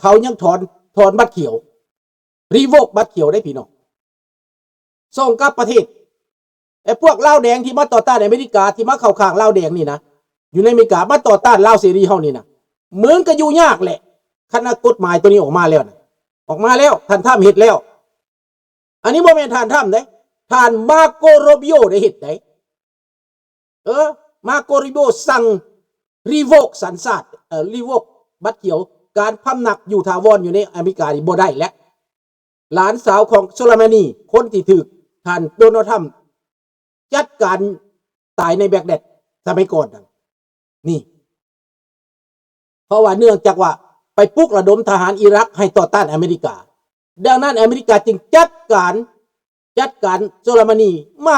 เขายังถอนบัตรเขียวรีโวกบัตรเขียวได้พี่น้องส่งกลับประเทศไอ้พวกลาวแดงที่มาต่อต้านอเมริกาที่มาเข้าข้างลาวแดงนี่นะอยู่ในอเมริกามาต่อต้านลาวเสรีเฮานี่นะเหมือนกับอยู่ยากแหละคณะกฎหมายตัวนี้ออกมาแล้วนะออกมาแล้วท่านท่ามเห็ดแล้วอันนี้โมเมนท่านท่ามได้ท่านมาโกโรบิโอได้เห็ดได้มาโกโรบิโอสั่งรีโวกสัญชาติรีโวกบัตรเขียวการพำนักอยู่ถาวรอยู่ในอเมริกาบ่ได้และหลานสาวของโซลามานีคนที่ถูกท่านโดนัลด์ทรัมป์จัดการตายในแบกแดดสมัยก่อนนี่เพราะว่าเนื่องจากว่าไปปลุกระดมทหารอิรักให้ต่อต้านอเมริกาดังนั้นอเมริกาจึงจัดการโซลามานีมา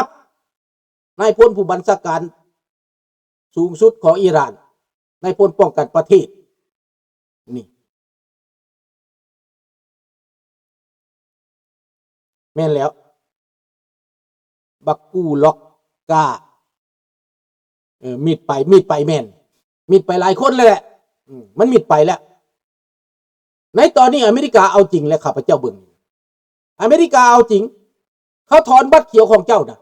นายพลผู้บัญชาการสูงสุดของอิหร่านนายพลป้องกันประเทศนี่แม่นแล้วบักกูล็อกกามิดไปแม่นมิดไปหลายคนเลยแหละมันมิดไปแล้วในตอนนี้อเมริกาเอาจริงแล้วข้าพเจ้าเบิ่งอเมริกาเอาจริงเขาถอนบัตรเขียวของเจ้านะ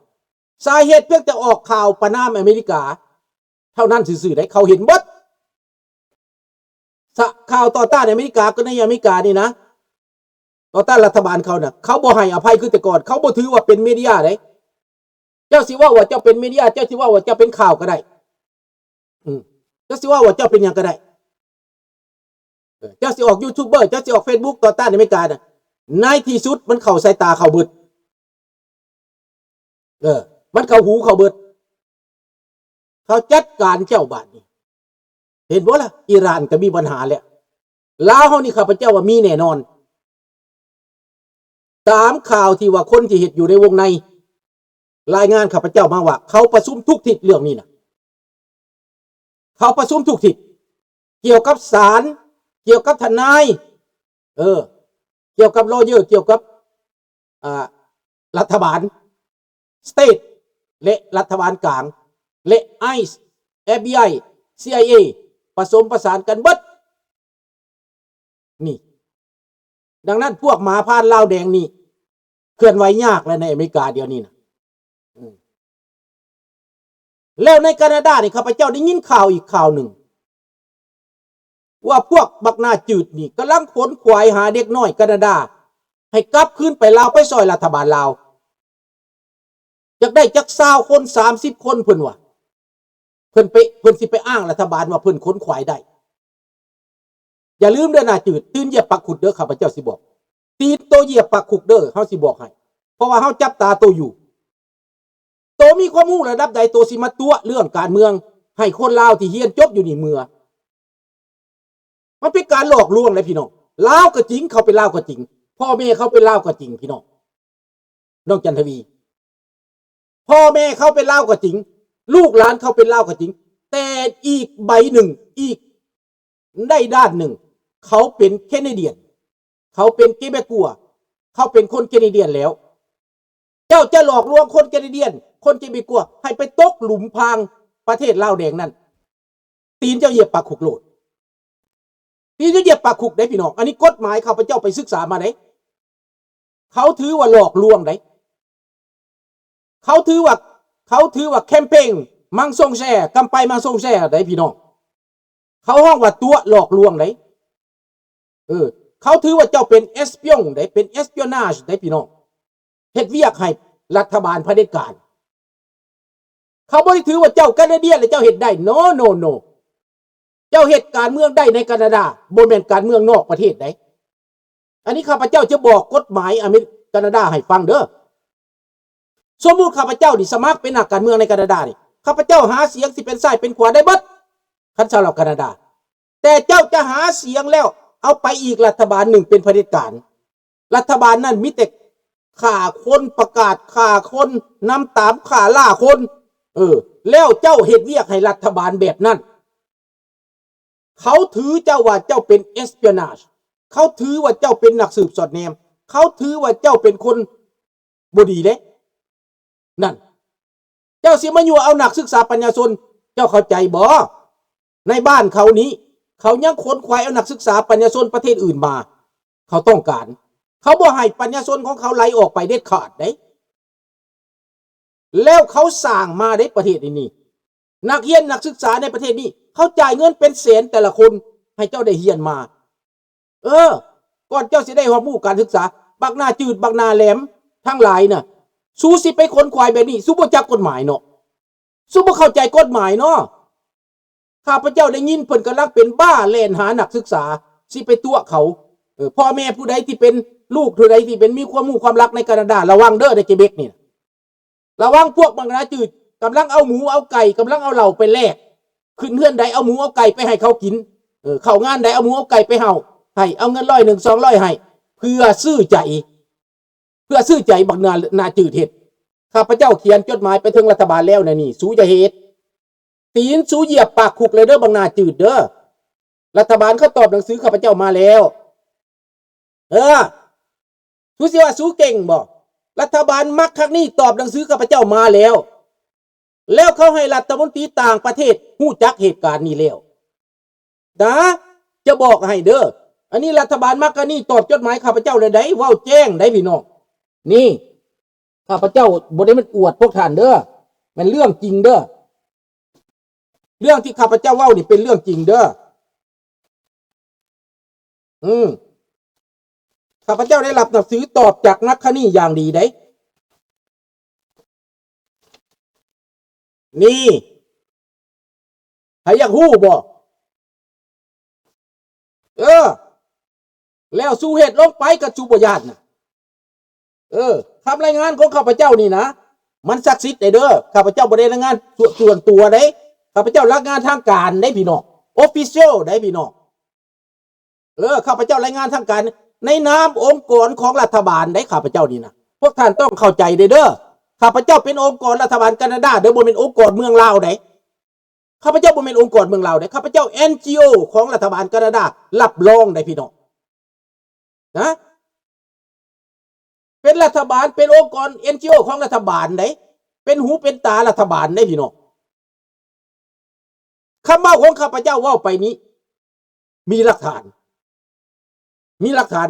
สาเหตุเพียงแต่ออกข่าวประณามอเมริกาเท่านั้นสื่อได้เขาเห็นบัดข่าวต่อต้านอเมริกาก็ในอเมริกานี่นะต่อต้านรัฐบาลเขาน่ะเขาบ่ให้อภัยคือแต่ก่อนเขาบ่ถือว่าเป็นมีเดียได้เจ้าสิว่าเจ้าเป็นมีเดียเจ้าสิว่าเจ้าเป็นข่าวก็ได้เจ้าสิว่าเจ้าเป็นอย่างก็ได้เจ้าสิออกยูทูบเบอร์เจ้าสิออกเฟซบุ๊กต่อต้านอเมริกาน่ะในที่สุดมันเข้าสายตาเข้าเบิดมันเข้าหูเข้าเบิดเขาจัดการเจ้าบาดนี่เห็นบ่ล่ะอิหร่านก็มีปัญหาแล้วลาวเฮานี่ข้าพเจ้าว่ามีแน่นอนตามข่าวที่ว่าคนที่เฮ็ดอยู่ในวงในรายงานข้าพเจ้ามาว่าเขาประชุมทุกทิศเรื่องนี้นะเขาประชุมทุกทิศเกี่ยวกับศาลเกี่ยวกับทนายเกี่ยวกับลอเยอร์เกี่ยวกับรัฐบาลสเตทและรัฐบาลกลางและไอซ์ FBI CIA ผสมประสานกันเบิดนี่ดังนั้นพวกหมาพานลาวแดงนี่เคลื่อนไหวยากเลยในอเมริกาเดี๋ยวนี้นะแล้วในแคนาดานี่ข้าพเจ้าได้ยินข่าวอีกข่าวหนึ่งว่าพวกบักหน้าจืดนี่กำลังขนขวายหาเด็กน้อยแคนาดาให้กลับคืนไปลาวไปซอยรัฐบาลลาวอยากได้จัก20 คน30 คนเพิ่นว่าเพิ่นสิไปอ้างรัฐบาลว่าเพิ่นขนขวายได้อย่าลืมเด้อหน้าจืดตื่นเหยียบปักขุดเด้อข้าพเจ้าสิบอกตีนโตเหยียบปักขุดเด้อเฮาสิบอกให้เพราะว่าเฮาจับตาโตอยู่โตมีความรู้ระดับใดโตสิมาตัวเรื่องการเมืองให้คนลาวที่เรียนจบอยู่นี่เมื่อมันเป็นการหลอกลวงเลยพี่น้องลาวก็จริงเขาเป็นลาวก็จริงพ่อแม่เขาเป็นลาวก็จริงพี่น้องน้องจันทวีพ่อแม่เขาเป็นลาวก็จริงลูกหลานเขาเป็นลาวก็จริงแต่อีกใบหนึ่งอีกได้ด้านหนึ่งเขาเป็นแคนาเดียนเขาเป็นเกเบกัวเขาเป็นคนแคนาเดียนแล้วเจ้าจะหลอกลวงคนแคนาเดียนคนเกเบกัวให้ไปตกหลุมพรางประเทศลาวแดงนั่นตีนเจ้าเหยียบปากขุกโลดตีนเจ้าเหยียบปากขุกได้พี่น้องอันนี้กฎหมายข้าพเจ้าไปศึกษามาไหนเขาถือว่าหลอกลวงได้เขาถือว่าแคมเปญมังซงแซ่กำไปมังซงแซ่ได้พี่น้องเขาห้องว่าตัวหลอกลวงได้เขาถือว่าเจ้าเป็นเอสเปียงได้เป็นเอสเปียนาจได้พี่น้องเฮ็ดเวียกให้รัฐบาลเผด็จการเขาบ่ได้ถือว่าเจ้าแคนาเดียนหรือเจ้าเฮ็ดได้โนเจ้าเหตุการเมืองได้ในแคนาดาบ่แม่นการเมืองนอกประเทศได้อันนี้ข้าพเจ้าจะบอกกฎหมายอเมริกาแคนาดาให้ฟังเด้อสมมุติข้าพเจ้านี่สมัครเป็นนักการเมืองในแคนาดานี่ข้าพเจ้าหาเสียงสิเป็นซ้ายเป็นขวาได้เบิดคันสำหรับแคนาดาแต่เจ้าจะหาเสียงแล้วเอาไปอีกรัฐบาลหนึ่งเป็นเผด็จการรัฐบาลนั้นมีแต่ฆ่าคนประกาศฆ่าคนนำตามฆ่าล่าคนแล้วเจ้าเฮ็ดเวียกให้รัฐบาลแบบนั้นเขาถือเจ้าว่าเจ้าเป็นเอสเปียนาจเขาถือว่าเจ้าเป็นนักสืบสอดแนมเขาถือว่าเจ้าเป็นคนบ่ดีเด้นั่นเจ้าสิมาอยู่เอานักศึกษาปัญญาชนเจ้าเข้าใจบ่ในบ้านเขานี้ เขายังขนขวายเอานักศึกษาปัญญาชนประเทศอื่นมาเขาต้องการเขาบ่ให้ปัญญาชนของเขาไหลออกไปเด็ดขาดได้แล้วเขาสร้างมาได้ประเทศนี้นักเรียนนักศึกษาในประเทศนี้เขาจ่ายเงินเป็นแสนแต่ละคนให้เจ้าได้เรียนมาก่อนเจ้าสิได้ความรู้การศึกษาบักหน้าจืดบักหน้าแหลมทั้งหลายน่ะสู้สิไปขนควายแบบนี้สู้บ่จักกฎหมายเนาะสู้บ่เข้าใจกฎหมายเนาะข้าพเจ้าได้ยินเพิ่นกำลังเป็นบ้าแล่นหานักศึกษาสิไปตัวเขาพ่อแม่ผู้ใดที่เป็นลูกผู้ใดที่เป็นมีความรู้ความรักในแคนาดาระวังเด้อในเกเบกนี่ระวังพวกบักหน้าจืดกำลังเอาหมูเอาไก่กำลังเอาเหล่าไปแลกขึ้นเฮือนใดเอาหมูเอาไก่ไปให้เขากินเข้างานใดเอาหมูเอาไก่ไปให้เอาเงิน100 100 200ให้เพื่อซื้อใจบักนาจืดเฮ็ดข้าพเจ้าเขียนจดหมายไปถึงรัฐบาลแล้วนะนี่สู้จะเฮ็ดตีนสู้เหยียบปากคุกเลยเด้อบักนาจืดเด้อรัฐบาลเขาตอบหนังสือข้าพเจ้ามาแล้วสู้สิว่าสู้เก่งบ่รัฐบาลมักครั้งนี้ตอบหนังสือข้าพเจ้ามาแล้วเขาให้รัฐมนตรีต่างประเทศฮู้จักเหตุการณ์นี้แล้วนะจะบอกให้เด้ออันนี้รัฐบาลมักครั้งนี้ตอบจดหมายข้าพเจ้าเลยได้เว้าแจ้งได้พี่น้องนี่ข้าพเจ้าบ่ได้มันอวดพวกท่านเด้อมันเรื่องจริงเด้อเรื่องที่ข้าพเจ้าเว้านี่เป็นเรื่องจริงเด้อข้าพเจ้าได้รับหนังสือตอบจากนักคณีอย่างดีได้นี่ให้อยากฮู้บ่แล้วสู้เหตุลงไปกับจูบญาตินะคำรายงานของข้าพเจ้านี่นะมันศักดิ์สิทธิ์เด้อข้าพเจ้าบ่ได้รายงานส่วนตัวได้ข้าพเจ้ารายงานทางการได้พี่น้อง official ได้พี่น้องข้าพเจ้ารายงานทางการในนามองค์กรของรัฐบาลได้ข้าพเจ้านี่นะพวกท่านต้องเข้าใจเด้อข้าพเจ้าเป็นองค์กรรัฐบาลแคนาดาเด้อบ่เป็นองค์กรเมืองลาวได้ข้าพเจ้าบ่เป็นองค์กรเมืองลาวได้ข้าพเจ้า NGO ของรัฐบาลแคนาดารับรองได้พี่น้องนะเป็นรัฐบาลเป็นองค์กร NGO ของรัฐบาลได้เป็นหูเป็นตารัฐบาลได้พี่น้องคำเว้าของข้าพเจ้าเว้าไปนี้มีหลักฐาน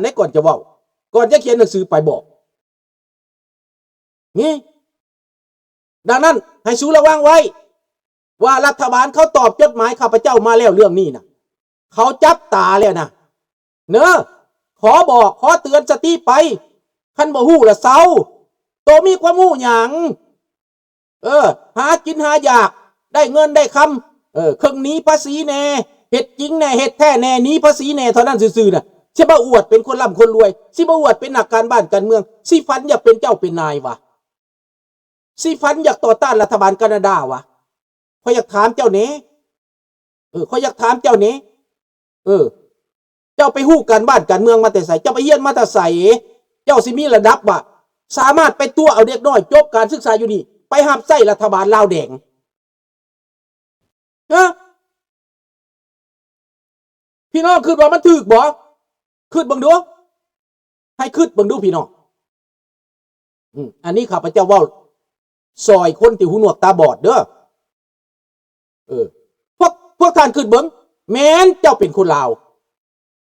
ในก่อนจะเว้าก่อนจะเขียนหนังสือไปบอกนี่ดังนั้นให้สู้ระวังไว้ว่ารัฐบาลเขาตอบจดหมายข้าพเจ้ามาแล้วเรื่องนี้นะเขาจับตาแล้วนะขอบอกขอเตือนสติไปคันบ่ฮู้ละเซาโตมีความฮู้หยังหากินหาอยากได้เงินได้คำเครื่องนี้ภาษีแน่เฮ็ดจริงแน่เฮ็ดแท้แน่นี้ภาษีแน่เท่านั้นซื่อๆน่ะสิบ่อวดเป็นคนร่ำคนรวยสิบ่อวดเป็นนักการบ้านการเมืองสิฝันอยากเป็นเจ้าเป็นนายวะสิฝันอยากต่อต้านรัฐบาลแคนาดาวะขอยอยากถามเจ้าเน่ขอยอยากถามเจ้าเน่เจ้าไปฮู้การบ้านการเมืองมาแต่ไสเจ้าไปเรียนมาแต่ไสเจ้าสิมีระดับว่าสามารถไปตัวเอาเด็กน้อยจบการศึกษาอยู่นี่ไปหับไส้รัฐบาลลาวแดงพี่น้องคิดว่ามันถูกบ่คิดเบิ่งดูให้คิดเบิ่งดูพี่น้องอันนี้ข้าพเจ้าเว้าซอยคนที่หูหนวกตาบอดเด้อพวกท่านคิดเบิ่งแม้นเจ้าเป็นคนลาว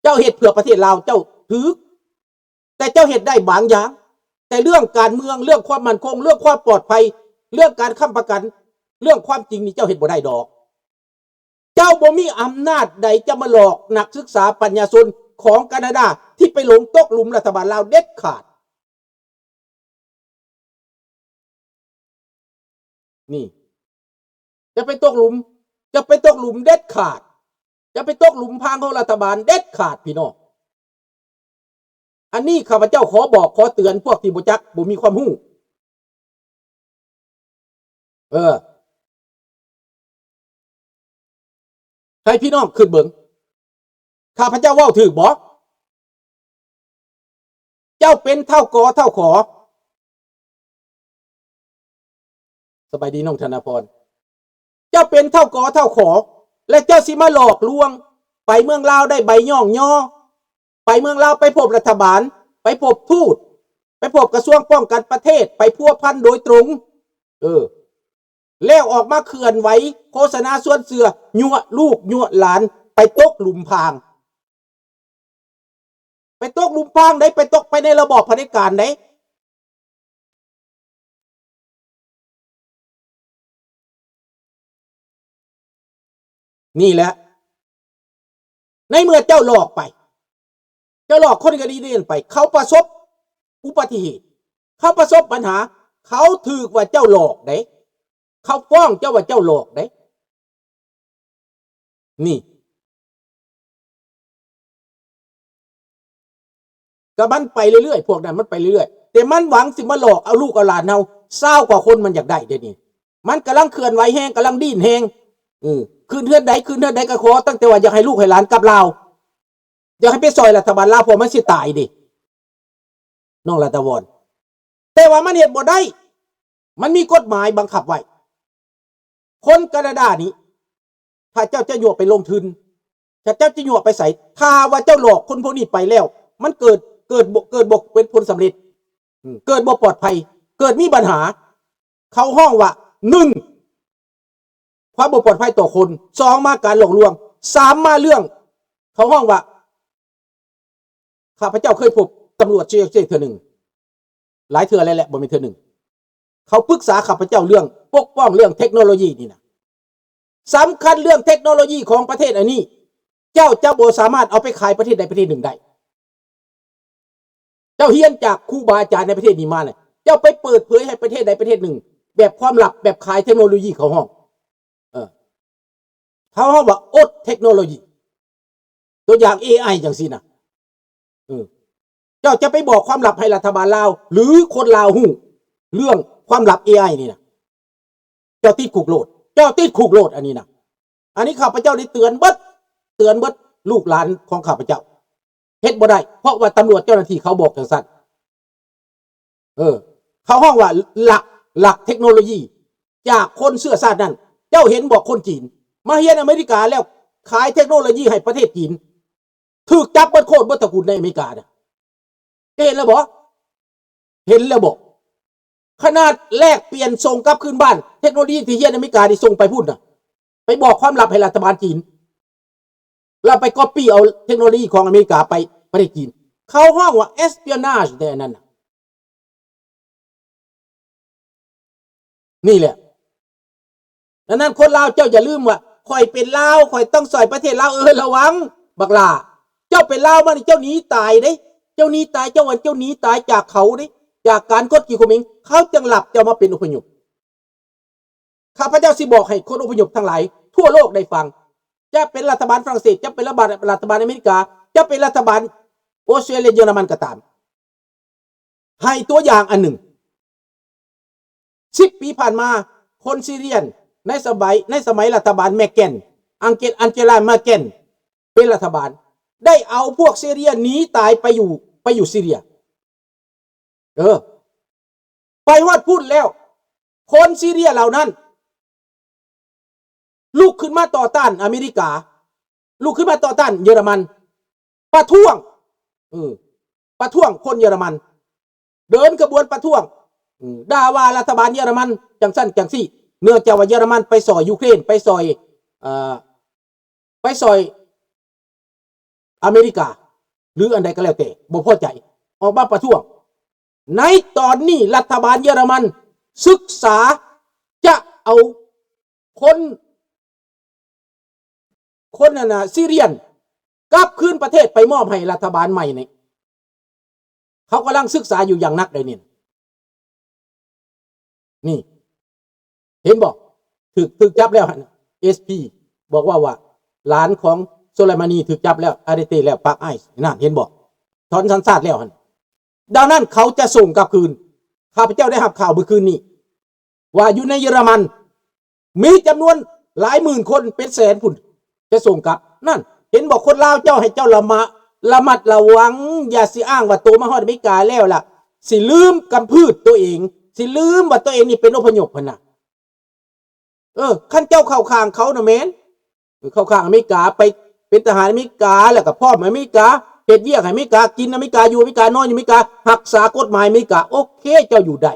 เจ้าเฮ็ดเพื่อประเทศลาวเจ้าถือแต่เจ้าเฮ็ดได้บางอย่างแต่เรื่องการเมืองเรื่องความมั่นคงเรื่องความปลอดภัยเรื่องการค้ำประกันเรื่องความจริงนี่เจ้าเฮ็ดบ่ได้ดอกเจ้าบ่มีอำนาจใดจะมาหลอกนักศึกษาปัญญาชนของแคนาดาที่ไปหลงตกหลุมรัฐบาลลาวเด็ดขาดนี่จะไปตกหลุมเด็ดขาดจะไปตกหลุมพรางของรัฐบาลเด็ดขาดพี่น้องอันนี้ข้าพเจ้าขอบอกขอเตือนพวกที่บ่จักบ่มีความรู้ให้พี่น้องขึ้นเบิ่งข้าพเจ้าเว้าถูกบ่เจ้าเป็นเท่ากอเท่าขอสบายดีน้องธนพรเจ้าเป็นเท่ากอเท่าขอและเจ้าสิมาหลอกลวงไปเมืองลาวได้ใบย่องย่อไปเมืองลาวไปพบรัฐบาลไปพบทูตไปพบกระทรวงป้องกันประเทศไปพัวพันโดยตรงแล้วออกมาเคลื่อนไหวโฆษณาส่วนเสือยั่วลูกยั่วหลาน ไปตกหลุมพรางไปตกหลุมพรางได้ไปตกไปในระบอบเผด็จการได้นี่แหละในเมื่อเจ้าหลอกไปเจ้าหลอกคนก็ดีเด่นไปเขาประสบอุบัติเหตุเขาประสบปัญหาเขาถือว่าเจ้าหลอกได้เขาฟ้องเจ้าว่าเจ้าหลอกได้นี่ก็มันไปเรื่อยๆพวกนั้นมันไปเรื่อยๆแต่มันหวังสิมาหลอกเอาลูกเอาหลานเอาเศร้ากว่าคนมันอยากได้เดี๋ยวนี้มันกำลังเคลื่อนไหวแห้งกำลังดิ้นแห้งคืนเทือนใดก็ขอตั้งแต่ว่าอยากให้ลูกให้หลานกลับลาวอยากให้ไปซอยรัฐบาลลาวเพราะมันสิตายดิน้องรัตวรแต่ว่ามันเฮ็ดบ่ได้มันมีกฎหมายบังคับไว้คนแคนาดานี้ถ้าเจ้าจะหยวกไปลงทุนถ้าเจ้าจะหยวกไปใส่ถ้าว่าเจ้าหลอกคนพวกนี้ไปแล้วมันเกิดบกเป็นผลสำเร็จเกิดบ่ปลอดภัยเกิดมีปัญหาเขาห้องว่า1ความบ่ปลอดภัยต่อคน2มาการหลอกลวง3มาเรื่องเขาห้องว่าข้าพเจ้าเคยพบตำรวจเทื่อหนึ่งหลายเทื่อแล้วแหละบ่มีเทื่อหนึ่งเขาปรึกษาข้าพเจ้าเรื่องปกป้องเรื่องเทคโนโลยีนี่นะสำคัญเรื่องเทคโนโลยีของประเทศอันนี้เจ้าบ่สามารถเอาไปขายประเทศใดประเทศหนึ่งได้เจ้าเฮียนจากครูบาอาจารย์ในประเทศนี้มาเนี่ยเจ้าไปเปิดเผยให้ประเทศใดประเทศหนึ่งแบบความลับแบบขายเทคโนโลยีเขาห้องเขาห้องว่าอดเทคโนโลยีตัวอย่าง AI อย่างสินะเจ้าจะไปบอกความลับให้รัฐบาลลาวหรือคนลาวหู้เรื่องความลับ AI นี่นะเจ้าติดคุกโลดอันนี้นะอันนี้ข้าพเจ้าได้เตือนเบิดลูกหลานของข้าพเจ้าเฮ็ดบ่ได้เพราะว่าตำรวจเจ้าหน้าที่เขาบอกจังซั่นเขาห้องว่าหลักเทคโนโลยีจากคนเสื้อชาตินั้นเจ้าเห็นบอกคนจีนมาเฮียนอเมริกาแล้วขายเทคโนโลยีให้ประเทศจีนถูกจับเบิดโคตรเบิดตระกูลในอเมริกาเนี่ยเห็นแล้วบอกขนาดแลกเปลี่ยนส่งกลับคืนบ้านเทคโนโลยีที่เฮียนอเมริกาที่ส่งไปพูดน่ะไปบอกความลับให้รัฐบาลจีนแล้วไปก๊อปปี้เอาเทคโนโลยีของอเมริกาไปประเทศจีนเขาห้องว่า espionage แต่นั้นน่ะนี่แหละดังนั้นคนลาวเจ้าอย่าลืมว่าข่อยเป็นลาวข่อยต้องซอยประเทศลาวระวังบักลาเจ้าเป็นลาวมานี่เจ้าหนีตายเด้เจ้าหนีตายเจ้าวันเจ้าหนีตายจากเขาเด้จากการกดขี่ข่มเหงเขาจึงหลับเจ้ามาเป็นอพยพข้าพเจ้าสิบอกให้คนอพยพทั้งหลายทั่วโลกได้ฟังจะเป็นรัฐบาลฝรั่งเศสจะเป็นรัฐบาลอเมริกาจะเป็นรัฐบาลออสเตรเลียเยอรมันก็ตามให้ตัวอย่างอันหนึ่ง10 ปีผ่านมาคนซีเรียนในสมัยรัฐบาลแมกเกนอังเจลาแมกเกนเป็นรัฐบาลได้เอาพวกซีเรียหนีตายไปอยู่ซีเรียไปฮอดพูดแล้วคนซีเรียเหล่านั้นลุกขึ้นมาต่อต้านอเมริกาลุกขึ้นมาต่อต้านเยอรมันประท้วงคนเยอรมันเดินกระบวนประท้วงด่าว่ารัฐบาลเยอรมันจังสั้นจังซี่เนื่องจากว่าเยอรมันไปซอยยูเครนไปซอยอเมริกาหรืออันใดก็แล้วแต่บ่พอใจออกมาประท้วงในตอนนี้รัฐบาลเยอรมันศึกษาจะเอาคนนั่นน่ะซีเรียนกลับคืนประเทศไปมอบให้รัฐบาลใหม่นี่เขากำลังศึกษาอยู่อย่างนักเลยนี่เห็นบอกถึกจับแล้วSP บอกว่าหลานของโซไลมานีถึกจับแล้วอาเดเตแล้วปากไอซ์นั่นเห็นบอกถอนสัญชาติแล้วดังนั้นเขาจะส่งกลับคืนข้าพเจ้าได้รับข่าวเมื่อคืนนี้ว่าอยู่ในเยอรมันมีจำนวนหลายหมื่นคนเป็นแสนพุ่นจะส่งกลับนั่นเห็นบอกคนลาวเจ้าให้เจ้าระมัดระวังอย่าสิอ้างว่าตัวมาฮอดอเมริกาแล้วล่ะสิลืมกำพืชตัวเองสิลืมว่าตัวเองนี่เป็นอพยพพะนะขั้นเจ้าเข้าข้างเขานะแม่นเข้าข้างอเมริกาไปเป็นทหารอเมริกาแล้วก็พ่ออเมริกาเฮ็ดเวียกให้อเมริกากินอเมริกาอยู่อเมริกานอนอยู่อเมริการักษากฎหมายอเมริกาโอเคเจ้าอยู่ได้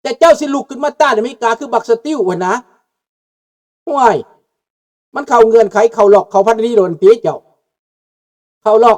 แต่เจ้าสิลุกขึ้นมาต้านอเมริกาคือบักสติลวะนะห่วย มันเข้าเงื่อนไขเข้าหลอกเข้าพันธุ์นี้โดนตีเจ้าเข้าหลอก